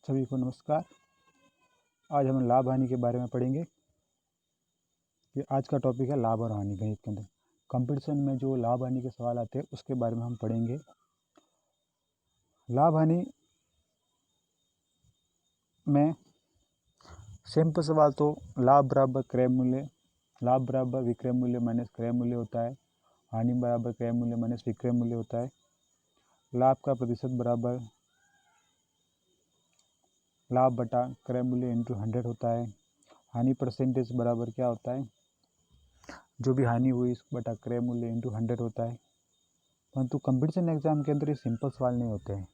सभी को नमस्कार। आज हम लाभ हानि के बारे में पढ़ेंगे। कि आज का टॉपिक है लाभ और हानि गणित के अंदर। कंपटीशन में जो लाभ हानि के सवाल आते हैं उसके बारे में हम पढ़ेंगे। लाभ हानि में सिंपल सवाल तो लाभ बराबर क्रय मूल्य, लाभ बराबर विक्रय मूल्य माइनस क्रय मूल्य होता है। हानि बराबर क्रय मूल्य माइनस विक्रय मूल्य होता है। लाभ का प्रतिशत बराबर लाभ बटा क्रय मूल्य इंटू 100 होता है। हानि परसेंटेज बराबर क्या होता है, जो भी हानि हुई बटा क्रय मूल्य इंटू 100 होता है। परंतु कंपटीशन एग्जाम के अंदर ये सिंपल सवाल नहीं होते हैं।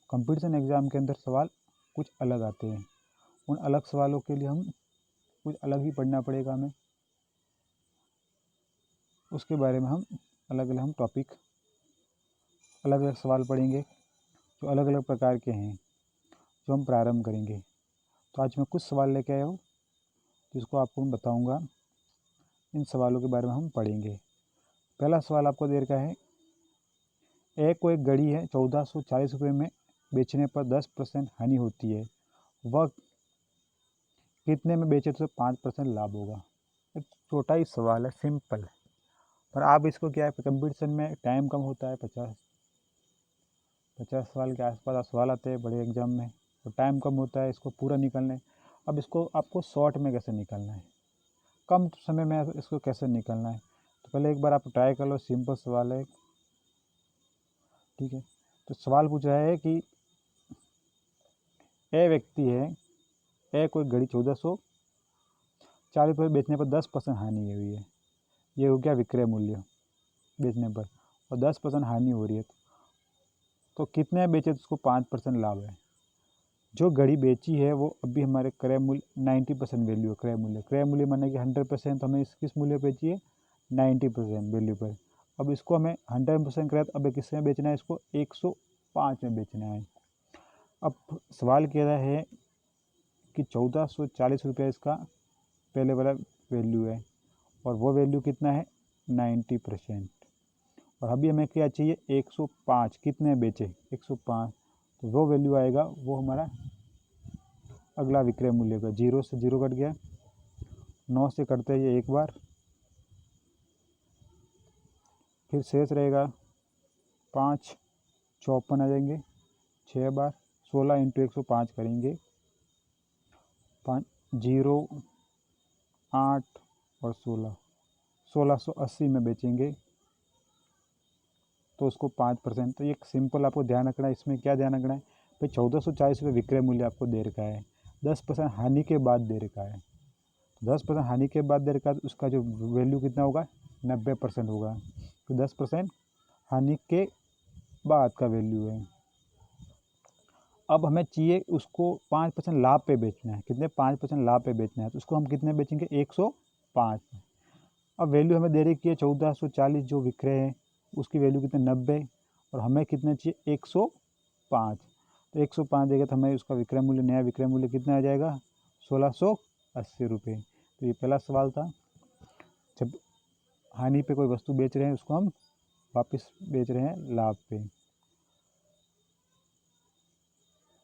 कंपटीशन एग्जाम के अंदर सवाल कुछ अलग आते हैं। उन अलग सवालों के लिए हम कुछ अलग ही पढ़ना पड़ेगा हमें। उसके बारे में हम अलग अलग टॉपिक अलग अलग सवाल पढ़ेंगे जो अलग अलग प्रकार के हैं, जो हम प्रारंभ करेंगे। तो आज मैं कुछ सवाल लेके आया हूँ जिसको आपको मैं बताऊँगा। इन सवालों के बारे में हम पढ़ेंगे। पहला सवाल आपको दे रखा है, एक घड़ी है 1440 रुपये में बेचने पर 10% हानि होती है, वह कितने में बेचे तो 5% लाभ होगा। एक छोटा ही सवाल है, सिंपल है, पर आप इसको क्या है, कंपटीशन में टाइम कम होता है, 50 सवाल के आसपास सवाल आते हैं बड़े एग्जाम में, तो टाइम कम होता है, इसको पूरा निकालना है। अब इसको आपको शॉर्ट में कैसे निकालना है, कम समय में इसको कैसे निकालना है, तो पहले एक बार आप ट्राई कर लो। सिंपल सवाल है, ठीक है। तो सवाल पूछा है कि ए व्यक्ति है, ए कोई घड़ी 1440 रुपये बेचने पर 10% हानि हुई है, ये हो गया विक्रय मूल्य बेचने पर, और 10% हानि हो रही है, तो कितने बेचे तो उसको 5% लाभ है। जो घड़ी बेची है वो अभी हमारे क्रय मूल्य 90% वैल्यू है। क्रय मूल्य माने कि 100%, तो हमें किस मूल्य पे बेची है, 90% वैल्यू पर। अब इसको हमें 100% क्रय, अब किस में बेचना है, इसको 105 में बेचना है। अब सवाल कह रहा है कि 1440 रुपये इसका पहले वाला वैल्यू है, और वो वैल्यू कितना है, 90%। और अभी हमें क्या चाहिए, 105, कितने बेचे, 105, तो वो वैल्यू आएगा, वो हमारा अगला विक्रय मूल्य का। 0 से 0 कट गया, 9 से कटते हैं ये एक बार, फिर शेष रहेगा 5, 54 आ जाएंगे 6 बार, 16 इंटू 105 करेंगे, 5 0 8 और 16, 1680 में बेचेंगे, तो उसको 5%। तो एक सिंपल आपको ध्यान रखना है, इसमें क्या ध्यान रखना है भाई, 1440 रुपये विक्रय मूल्य आपको दे रखा है, 10% हानि के बाद दे रखा है। 10% हानि के बाद दे रखा है, तो उसका जो वैल्यू कितना होगा, 90% होगा। तो 10% हानि के बाद का वैल्यू है। अब हमें चाहिए उसको 5% लाभ पे बेचना है, कितने, 5% लाभ पे बेचना है, तो उसको हम कितने बेचेंगे, 105। अब वैल्यू हमें दे रखी है 1440, जो विक्रय है उसकी वैल्यू कितने, 90, और हमें कितने चाहिए, 105। तो 105 देगा तो हमें उसका विक्रय मूल्य, नया विक्रय मूल्य कितना आ जाएगा, 1680 रुपये। तो ये पहला सवाल था। जब हानि पे कोई वस्तु बेच रहे हैं उसको हम वापस बेच रहे हैं लाभ पे।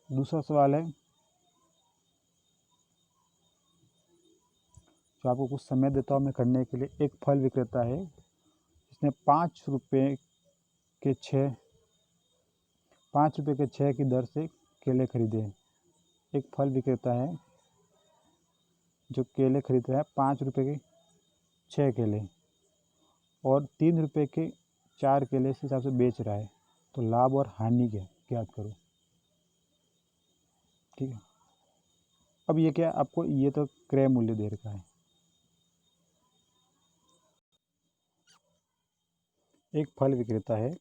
दूसरा सवाल है, जो आपको कुछ समय देता हूँ मैं करने के लिए। एक फल विक्रेता है जिसने 5 रुपये के 6 की दर से केले खरीदे। एक फल विक्रेता है जो केले खरीद रहा है 5 रुपये के 6 केले, और 3 रुपये के 4 केले इस हिसाब से बेच रहा है, तो लाभ और हानि क्या ज्ञात करो। ठीक है। अब ये क्या, आपको ये तो क्रय मूल्य दे रखा है। एक फल विक्रेता है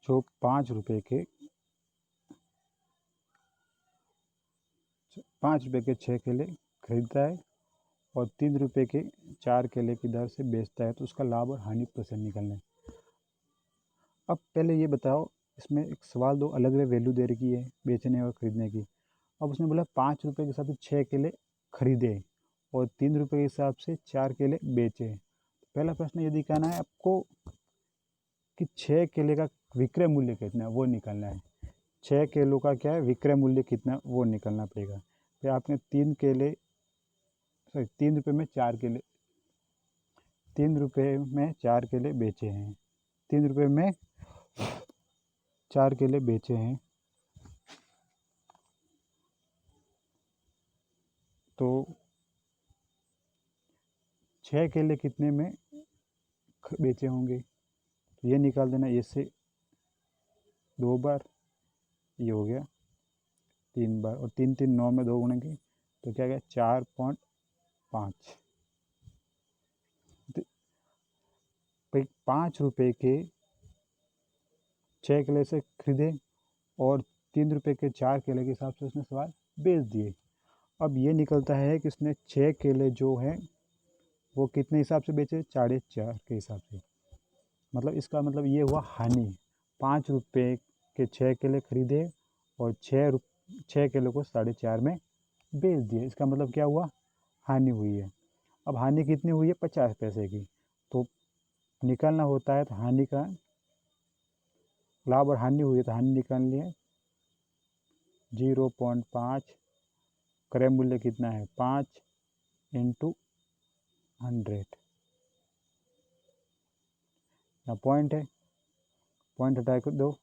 जो 5 रुपये के 6 केले खरीदता है, और 3 रुपये के 4 केले की दर से बेचता है, तो उसका लाभ और हानि परसेंट निकलना है। अब पहले ये बताओ, इसमें एक सवाल दो अलग अलग वैल्यू दे रखी है बेचने और ख़रीदने की। अब उसने बोला 5 रुपये के हिसाब से 6 केले खरीदे और 3 रुपये के हिसाब से 4 केले बेचे। पहला प्रश्न ये दिखाना है आपको कि 6 केले का विक्रय मूल्य कितना है, वो निकालना है। 6 केलों का क्या है विक्रय मूल्य कितना वो निकलना पड़ेगा। फिर आपने 3 रुपये में 4 केले 3 रुपये में 4 केले बेचे हैं, 3 रुपये में 4 केले बेचे हैं, तो 6 केले कितने में बेचे होंगे, तो ये निकाल देना। ये से 2 बार, ये हो गया 3 बार, और 3 3 9 में 2 गुणेंगे तो क्या गया 4.5। तो 5 रुपये के 6 केले से खरीदे और 3 रुपये के 4 केले के हिसाब से उसने सवाल बेच दिए। अब ये निकलता है कि उसने 6 केले जो हैं वो कितने हिसाब से बेचे, 4.5 के हिसाब से। मतलब इसका मतलब ये हुआ हानि। 5 रुपये के 6 केले खरीदे और 6 किलो को 4.5 में बेच दिए, इसका मतलब क्या हुआ, हानि हुई है। अब हानि कितनी हुई है, 50 पैसे की। तो निकालना होता है तो हानि का लाभ और हानि हुई है तो हानि निकालनी है। 0.5 क्रय मूल्य कितना है, 5 × 100। यहाँ पॉइंट है, पॉइंट हटा कर दो,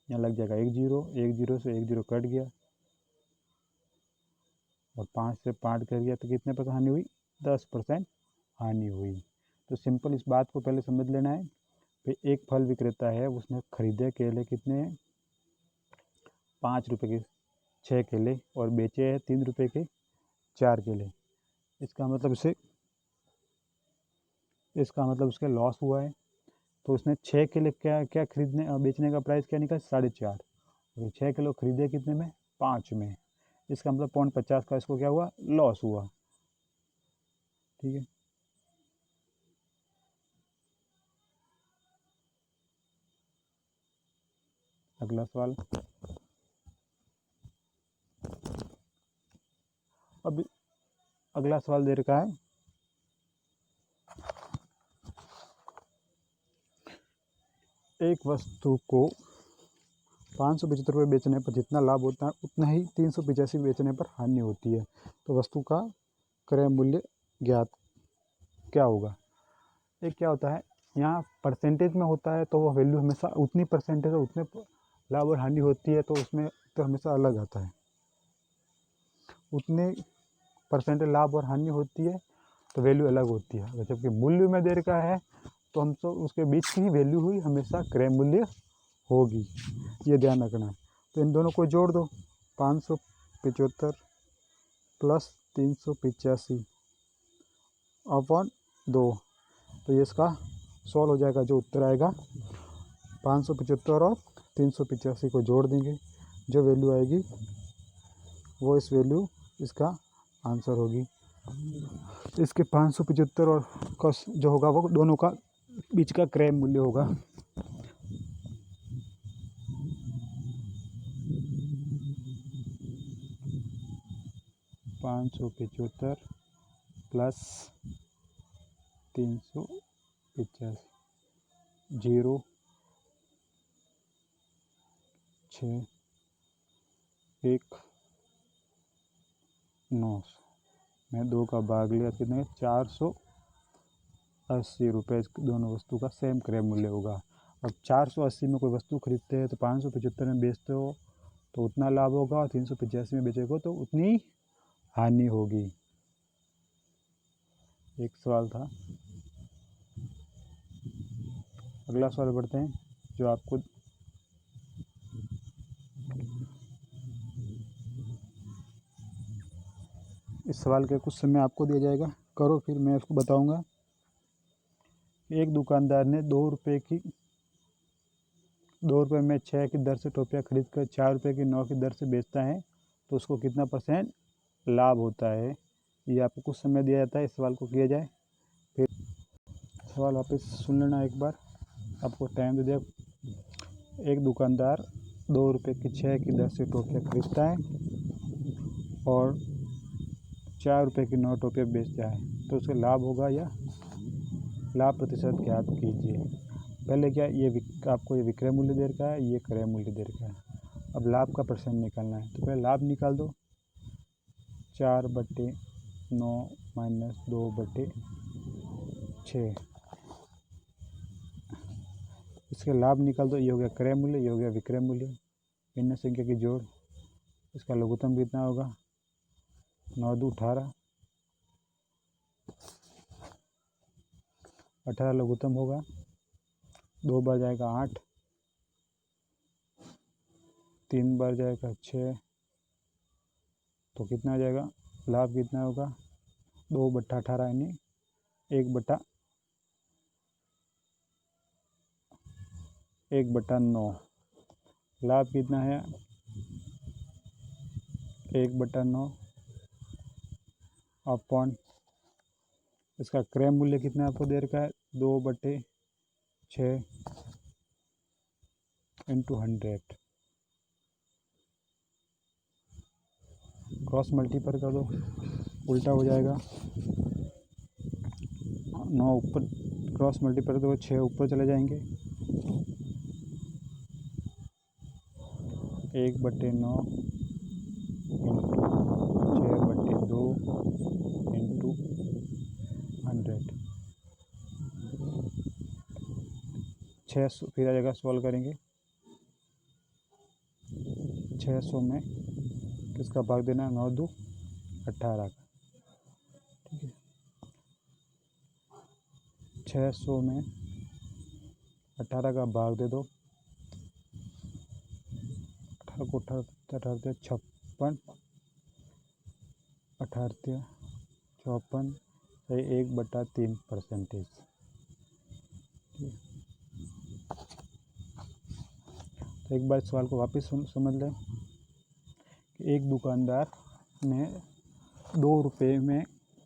यहाँ लग जाएगा 1 0, 1 0 से 1 0 कट गया और 5 से 5 कट गया, तो कितने % हानि हुई, 10% हानि हुई। तो सिंपल इस बात को पहले समझ लेना है। फिर एक फल विक्रेता है, उसने खरीदे केले कितने, 5 रुपये के 6 केले और बेचे हैं 3 रुपये के 4 केले। इसका मतलब उसके लॉस हुआ है। तो उसने 6 केले क्या खरीदने बेचने का प्राइस क्या निकला, 4.5। तो 6 किलो खरीदे कितने में, 5 में। इसका मतलब 0.50 का इसको क्या हुआ, लॉस हुआ। ठीक है, अगला सवाल। अब अगला सवाल दे रखा है, एक वस्तु को 575 रुपये बेचने पर जितना लाभ होता है उतना ही 385 बेचने पर हानि होती है। तो वस्तु का क्रय मूल्य ज्ञात क्या होगा। एक क्या होता है, यहाँ परसेंटेज में होता है तो वो वैल्यू हमेशा उतनी परसेंटेज है, उतने लाभ और हानि होती है, तो उसमें तो हमेशा अलग आता है। उतने परसेंटेज लाभ और हानि होती है तो वैल्यू अलग होती है। जबकि मूल्य में दे रखा है तो हम तो उसके बीच की वैल्यू हुई हमेशा क्रय मूल्य होगी, ये ध्यान रखना है। तो इन दोनों को जोड़ दो, 575 प्लस 385 अपॉन 2, तो ये इसका सॉल्व हो जाएगा। जो उत्तर आएगा 575 और 385 को जोड़ देंगे, जो वैल्यू आएगी वो इस वैल्यू इसका आंसर होगी। इसके 575 और का जो होगा वो दोनों का बीच का क्रय मूल्य होगा। $575 प्लस 385, 0 6 1 9 में 2 का भाग लिया, कितने 480 रुपये दोनों वस्तु का सेम क्रय मूल्य होगा। अब 480 में कोई वस्तु खरीदते हैं तो 575 में बेचते हो तो उतना लाभ होगा, और 385 में बेचेगा तो उतनी हानि होगी। एक सवाल था, अगला सवाल बढ़ते हैं जो आपको इस सवाल के कुछ समय आपको दिया जाएगा, करो फिर मैं इसको बताऊंगा। एक दुकानदार ने 2 रुपये में 6 की दर से टोपियाँ खरीद कर 4 रुपये की 9 की दर से बेचता है, तो उसको कितना % लाभ होता है, ये आपको कुछ समय दिया जाता है। इस सवाल को किया जाए, फिर सवाल वापस सुन लेना एक बार, आपको टाइम दे दिया। एक दुकानदार 2 रुपये की 6 की दर से टोपियाँ खरीदता है और 4 रुपये की 9 टोपियाँ बेचता है, तो उसका लाभ होगा या लाभ प्रतिशत ज्ञात कीजिए। पहले क्या, ये आपको ये विक्रय मूल्य दे रखा है, ये क्रय मूल्य दे रखा है। अब लाभ का परसेंट निकालना है, तो पहले लाभ निकाल दो। 4/9 माइनस 2/6, इसके लाभ निकाल दो। ये हो गया क्रय मूल्य, ये हो गया विक्रय मूल्य। भिन्न संख्या की जोड़, इसका लघुत्तम कितना होगा? 9 दू 18, 18 लघुत्तम होगा। 2 बार जाएगा 8, 3 बार जाएगा 6, तो कितना आ जाएगा? लाभ कितना होगा? 2/18 यानी 1/9। लाभ कितना है? 1/9 अपॉन इसका क्रय मूल्य कितना आपको दे रखा है? 2/6 इंटू 100। क्रॉस मल्टीप्लाई कर दो, उल्टा हो जाएगा। 9 ऊपर क्रॉस मल्टीप्लाई कर दो, 6 ऊपर चले जाएंगे। 1/9 इंटू 6/2 इंटू 100, 600 फिर आ जाएगा। सॉल्व करेंगे। 600 में किसका भाग देना है? 9 दू 18 का। ठीक है, 600 में 18 का भाग दे दो। 18 को 18 56, 18 54, 1/3%। तो एक बार सवाल को वापस समझ लें कि एक दुकानदार ने 2 रुपये में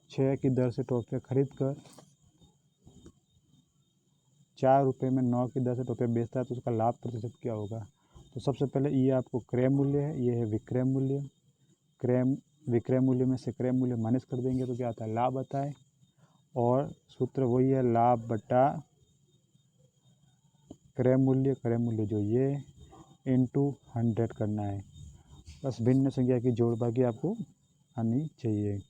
6 की दर से टॉफियाँ खरीद कर 4 रुपये में 9 की दर से टॉफियाँ बेचता है, तो उसका लाभ प्रतिशत क्या होगा? तो सबसे पहले ये आपको क्रय मूल्य है, ये है विक्रय मूल्य। विक्रय मूल्य में से क्रय मूल्य माइनस कर देंगे तो क्या आता है? लाभ आता है। और सूत्र वही है, लाभ बटा क्रय मूल्य। क्रय मूल्य जो ये इंटू 100 करना है। बस भिन्न संख्या की जोड़ बाकी आपको आनी चाहिए।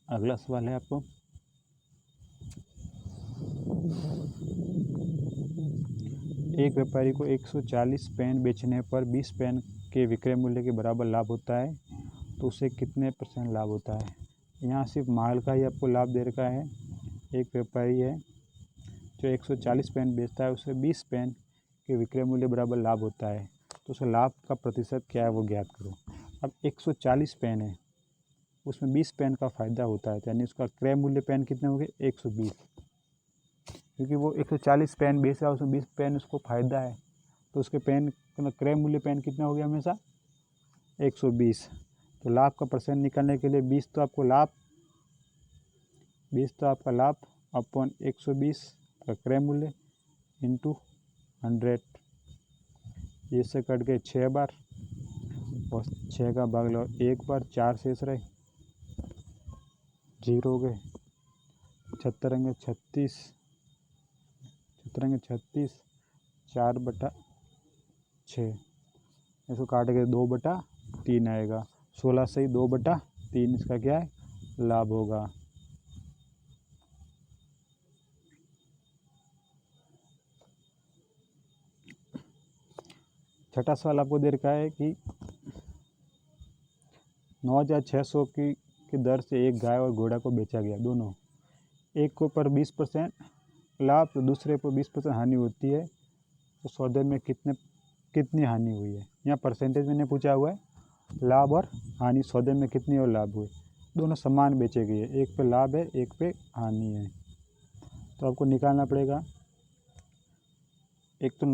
अगला सवाल है आपको, एक व्यापारी को 140 पेन बेचने पर 20 पेन के विक्रय मूल्य के बराबर लाभ होता है, तो उसे कितने % लाभ होता है? यहाँ सिर्फ माल का ही आपको लाभ दे रखा है। एक व्यापारी है जो 140 पेन बेचता है, उसे 20 पेन के विक्रय मूल्य बराबर लाभ होता है, तो उसका लाभ का प्रतिशत क्या है वो ज्ञात करो। अब 140 पेन है, उसमें 20 पेन का फ़ायदा होता है, यानी उसका क्रय मूल्य पेन कितने हो गए? 120, क्योंकि वो 140 पेन बेच रहा है, उसमें 20 पेन उसको फ़ायदा है, तो उसके पेन क्रय मूल्य पेन कितना हो गया? हमेशा 120। तो लाभ का % निकालने के लिए 20 तो आपको लाभ, 20 तो आपका लाभ अपॉन 120 का क्रय मूल्य इंटू 100। ये से कट गए 6 बार और 6 का भाग लो 1 बार, 4 शेष रहे, 0 हो गए। 76 36, 36, 4/6, इसको काट के 2/3 आएगा। 16 से 2/3 इसका क्या है? लाभ होगा। छठा सवाल आपको दे रखा है कि 9,600 की दर से एक गाय और घोड़ा को बेचा गया, दोनों। एक को पर 20% लाभ, तो दूसरे पर 20% हानि होती है, तो सौदे में कितनी हानि हुई है? यहाँ परसेंटेज मैंने पूछा हुआ है, लाभ और हानि, सौदे में कितनी और लाभ हुए? दोनों समान बेचे गए, एक पे लाभ है, एक पे हानि है, तो आपको निकालना पड़ेगा। एक तो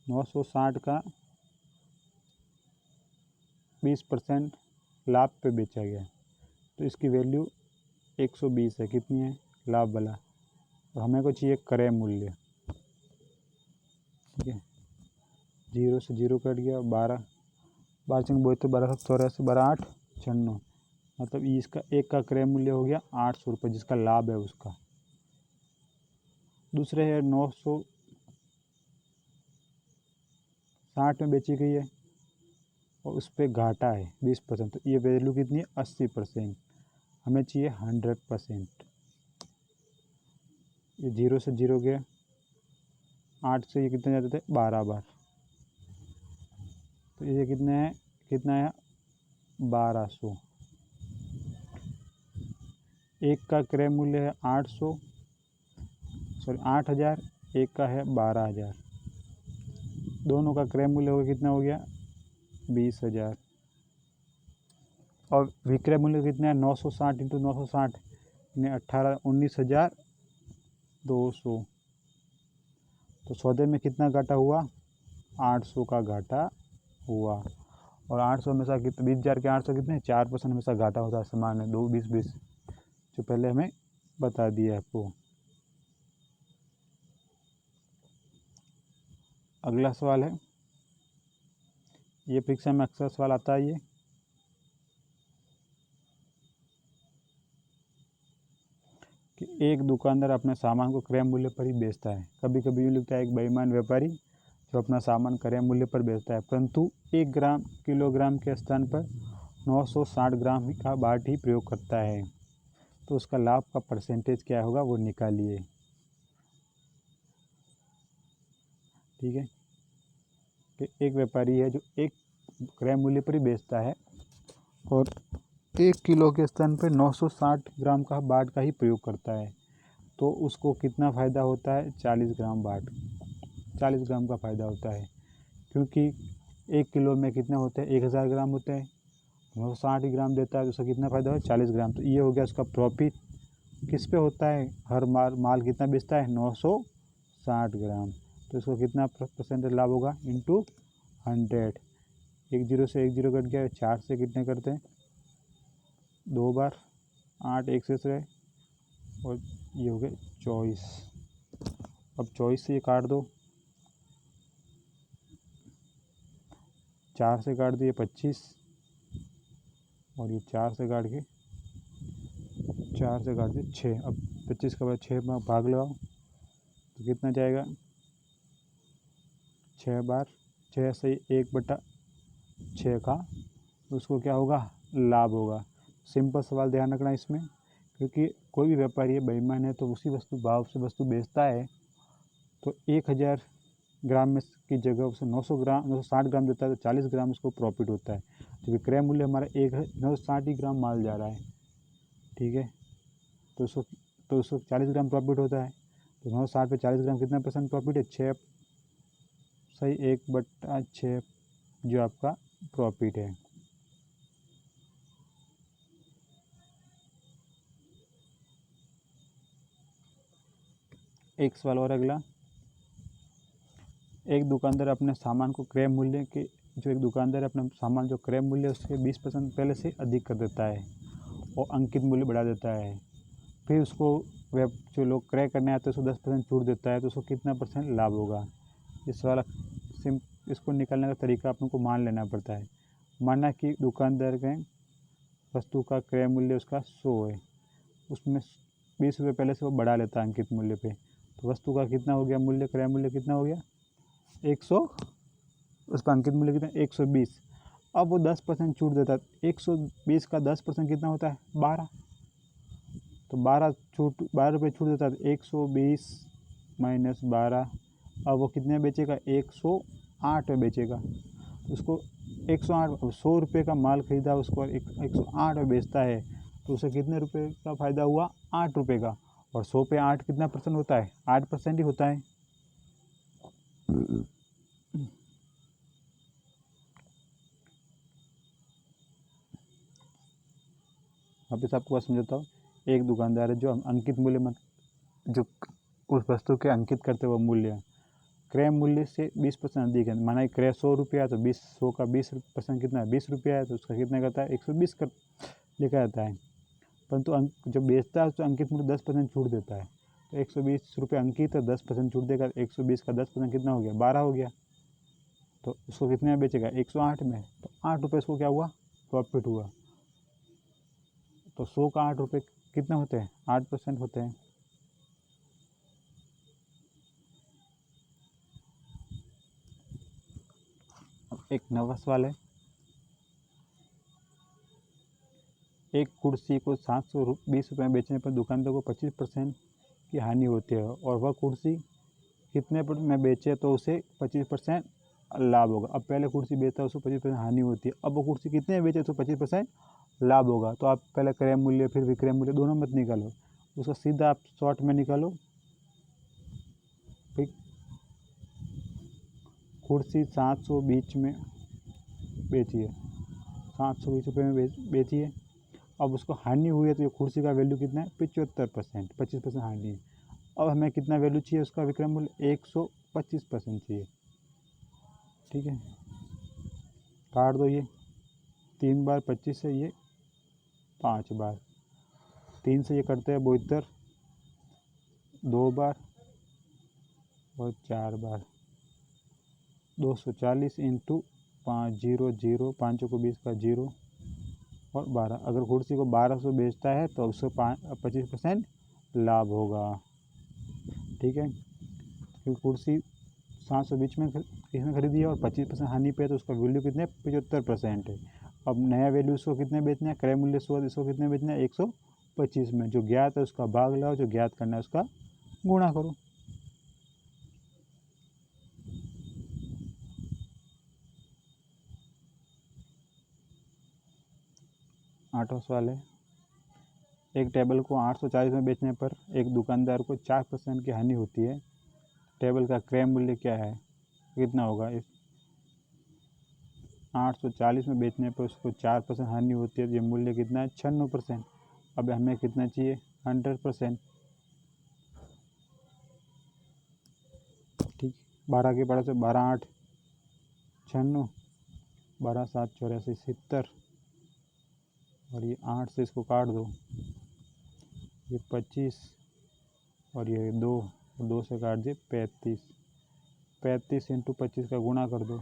960 का 20% लाभ पे बेचा गया, तो इसकी वैल्यू 120 है। कितनी है? लाभ वाला। तो हमें को चाहिए क्रय मूल्य। ठीक है, 0 से 0 कट गया, 12 12 तो 1284, 12 8 96, मतलब इसका एक का क्रय मूल्य हो गया 800 रुपये, जिसका लाभ है उसका। दूसरे है 60 में बेची गई है और उस पर घाटा है 20%, तो ये वैल्यू कितनी है 80%। हमें चाहिए 100%। ये 0 से 0 गया, 8 से ये कितने जाते थे 12 बार, तो ये कितना है 1200। एक का क्रय मूल्य है 8000, एक का है 12000, दोनों का क्रय मूल्य होगा कितना हो गया 20000। और विक्रय मूल्य कितना है 960 इंटू 960 यानी 19,200। तो सौदे में कितना घाटा हुआ 800 का घाटा हुआ। और 800 हमेशा 20,000 के 800 कितने 4% हमेशा घाटा होता है, समान है 2 20 जो पहले हमें बता दिया आपको। अगला सवाल है, ये परीक्षा में अक्सर सवाल आता है ये कि एक दुकानदार अपने सामान को क्रय मूल्य पर ही बेचता है। कभी कभी यूँ लिखता है एक बेईमान व्यापारी जो अपना सामान क्रय मूल्य पर बेचता है, परंतु 1 किलोग्राम के स्थान पर 960 ग्राम का बाट ही प्रयोग करता है, तो उसका लाभ का परसेंटेज क्या होगा वो निकालिए। ठीक है, कि एक व्यापारी है जो एक क्रय मूल्य पर ही बेचता है और 1 किलो के स्थान पर 960 ग्राम का बाट का ही प्रयोग करता है, तो उसको कितना फ़ायदा होता है 40 ग्राम बाट, 40 ग्राम का फ़ायदा होता है। क्योंकि 1 किलो में कितने होते हैं 1000 ग्राम होते हैं, 960 ग्राम देता है तो उसका कितना फ़ायदा हो 40 ग्राम। तो ये हो गया उसका प्रॉफिट। किस पे होता है, हर माल कितना बेचता है 960 ग्राम, तो इसको कितना परसेंटेज लाभ होगा इंटू 100। 1 0 से 1 0 कट गया, 4 से कितने करते हैं 2 बार, 8 1 से रहे और ये हो गए 24। अब 24 से ये काट दो, 4 से काट दिए 25 और ये 4 से काट दिए 6। अब 25 का बाद 6 में भाग लगाओ तो कितना जाएगा 6 बार 6 से 1/6 का, तो उसको क्या होगा लाभ होगा। सिंपल सवाल ध्यान रखना इसमें, क्योंकि कोई भी व्यापारी है बेईमान है तो उसी वस्तु भाव से वस्तु बेचता है, तो 1000 ग्राम में की जगह उसे 960 ग्राम देता है तो 40 ग्राम उसको प्रॉफिट होता है। तो विक्रय मूल्य हमारा 960 ग्राम माल जा रहा है। ठीक है, तो उसको 40 ग्राम प्रॉफिट होता है, तो 960 पे 40 ग्राम कितना परसेंट प्रॉफिट है 6 सही 1/6 जो आपका प्रॉफिट है। एक सवाल और अगला, एक दुकानदार अपने सामान को क्रय मूल्य के एक दुकानदार अपना सामान जो क्रय मूल्य उसके 20% पहले से अधिक कर देता है और अंकित मूल्य बढ़ा देता है, फिर उसको जो लोग क्रय करने आते हैं उसको 10% छूट देता है, तो उसको कितना परसेंट लाभ होगा। इस सवाल इसको निकालने का तरीका अपन को मान लेना पड़ता है। माना कि दुकानदार के वस्तु का क्रय मूल्य उसका 100 है, उसमें 20 रुपये पहले से वो बढ़ा लेता है अंकित मूल्य पे, तो वस्तु का कितना हो गया मूल्य, क्रय मूल्य कितना हो गया 100, उसका अंकित मूल्य कितना 120। अब वो 10% छूट देता है, 120 का 10% कितना होता है 12, तो 12 रुपये छूट देता है, 120 माइनस 12, अब वो कितने बेचेगा 108 में बेचेगा, तो उसको 108 100 रुपये का माल खरीदा उसको 108 में बेचता है, तो उसे कितने रुपए का फ़ायदा हुआ 8 रुपये का। और 100 पे 8 कितना परसेंट होता है 8% ही होता है। वापस आपको बात समझाता हूँ, एक दुकानदार है जो अंकित मूल्य में जो उस वस्तु के अंकित करते हुए मूल्य क्रय मूल्य से 20% अधिक है, माना क्रय 100 रुपया है तो 100 का 20% कितना है 20 रुपया है, तो उसका कितना करता है 120 कर लिखा जाता है, परंतु जो बेचता है उसको अंकित मूल्य 10% छूट देता है, तो 120 रुपये अंकित है 10% छूट देगा, 120 का 10% कितना हो गया 12 हो गया, तो उसको कितने में बेचेगा 108 में, तो 8 रुपये इसको क्या हुआ प्रॉफिट हुआ। तो 100 का 8 रुपये कितने होते हैं 8% होते हैं। एक नवा सवाल है, एक कुर्सी को 720 रुपये में बेचने पर दुकानदार को 25% की हानि होती है और वह कुर्सी कितने में बेचे तो उसे 25% लाभ होगा। अब पहले कुर्सी बेचता है उसको 25% हानि होती है, अब वो कुर्सी कितने में बेचे तो 25% लाभ होगा। तो आप पहले क्रय मूल्य फिर विक्रय मूल्य दोनों मत निकालो, उसका सीधा आप शॉर्ट में निकालो। ठीक, कुर्सी 720 में बेची है, 720 रुपये में बेची है, अब उसको हानि हुई है तो ये कुर्सी का वैल्यू कितना है 75%, 25% हानि है। अब हमें कितना वैल्यू चाहिए उसका विक्रय मूल्य 125% चाहिए। ठीक है, काट दो, ये 3 बार 25 से ये 5 बार, 3 से ये करते हैं 72, 2 बार और 4 बार, 240 इंटू 5, 0 0, 5 को 20 का 0 और 12। अगर कुर्सी को 1200 बेचता है तो उसको 25% लाभ होगा। ठीक है, क्योंकि कुर्सी 720 में इसमें खरीदी है और 25% हानि पे है तो उसका वैल्यू कितने 75% है। अब नया वैल्यू इसको कितने बेचना है, क्रय मूल्य इसको कितने बेचना है 125 में। जो ज्ञात है उसका भाग लाओ, जो ज्ञात करना है उसका गुणा करो। आठवां सवाल है, एक टेबल को 840 में बेचने पर एक दुकानदार को 4% की हानि होती है। टेबल का क्रय मूल्य क्या है, कितना होगा। इस 840 में बेचने पर उसको 4% हानि होती है तो ये मूल्य कितना है 96%। अब हमें कितना चाहिए 100%। ठीक, 12 के पढ़ा से 12 8 96, 12 7 84 70 और ये 8 से इसको काट दो, ये 25 और ये 2 से काट दिए 35, 35 इंटू 25 का गुणा कर दो,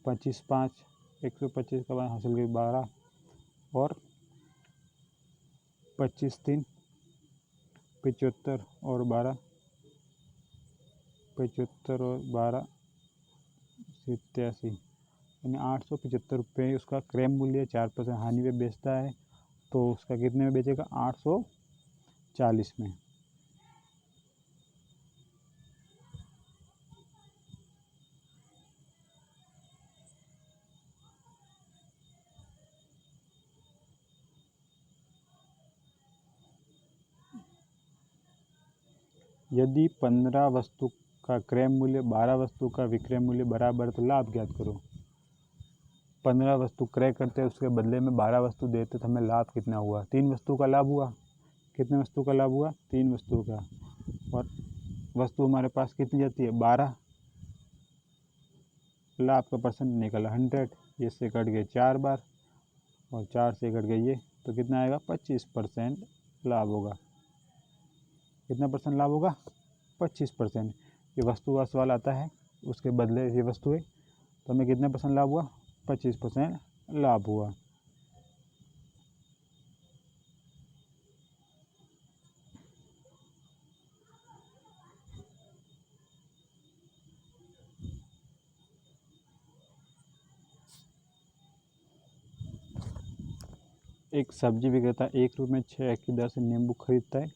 25 5 125 का बाद हासिल गई 12 और 25 3 75 और 12 75 और 12 87, यानी 875 रुपये उसका क्रय मूल्य। 4% हानि पे बेचता है तो उसका कितने में बेचेगा 840 में। यदि 15 वस्तु का क्रय मूल्य 12 वस्तु का विक्रय मूल्य बराबर तो लाभ ज्ञात करो। 15 वस्तु क्रय करते हैं उसके बदले में 12 वस्तु देते तो हमें लाभ कितना हुआ, 3 वस्तु का लाभ हुआ। कितने वस्तु का लाभ हुआ 3 वस्तु का, और वस्तु हमारे पास कितनी जाती है 12, लाभ का परसेंट निकला 100, ये से कट गए 4 बार और 4 से कट गए ये, तो कितना आएगा 25% लाभ होगा। कितना परसेंट लाभ होगा 25%। ये वस्तु का सवाल आता है, उसके बदले ये वस्तु है तो हमें कितना परसेंट लाभ हुआ 25% लाभ हुआ। एक सब्जी विक्रेता 1 रुपये में 6 की दर से नींबू खरीदता है।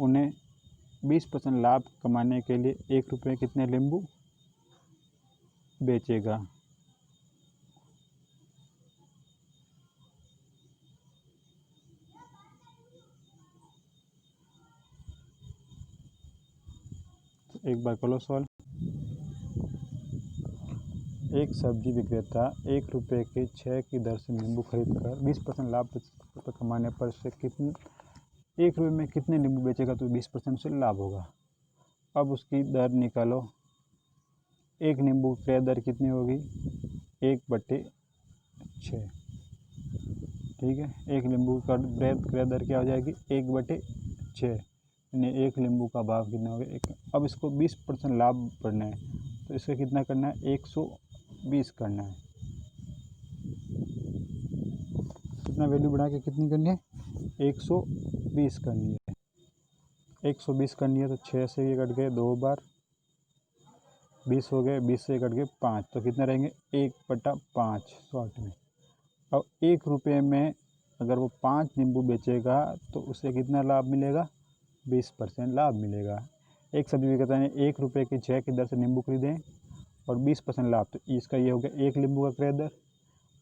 उन्हें 20% लाभ कमाने के लिए 1 रुपये कितने नींबू बेचेगा। तो एक बार करो सॉल्व। एक सब्जी विक्रेता 1 रुपये के 6 की दर से नींबू खरीदकर 20% लाभ कमाने पर से कितने 1 रुपये में कितने नींबू बेचेगा तो 20% से लाभ होगा। अब उसकी दर निकालो। एक नींबू क्रय दर कितनी होगी 1/6। ठीक है, एक नींबू का क्रय दर क्या हो जाएगी 1/6, यानी एक नींबू का भाव कितना होगा 1। अब इसको 20% लाभ बढ़ना है तो इसका कितना करना है 120 करना है। कितना वैल्यू बढ़ा के कितनी करनी है 120 करनी है। 120 करनी है तो 6 से ये कट गए 2 बार 20 हो गए, 20 से कट के 5, तो कितना रहेंगे 1/5 शॉर्ट में। अब 1 रुपये में अगर वो 5 नींबू बेचेगा तो उसे कितना लाभ मिलेगा, 20% लाभ मिलेगा। एक सब्जी विक्रेता ने 1 रुपये की 6 की दर से नींबू खरीदे और 20% लाभ, तो इसका ये हो गया 1 नींबू का क्रय दर।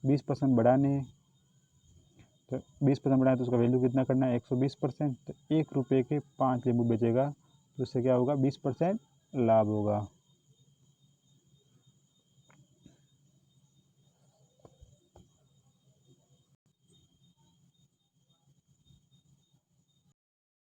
20% बढ़ाने, तो 20% बढ़ाए तो उसका वैल्यू कितना करना है 120%। तो 1 रुपये के 5 नींबू बेचेगा तो उससे क्या होगा 20% लाभ होगा।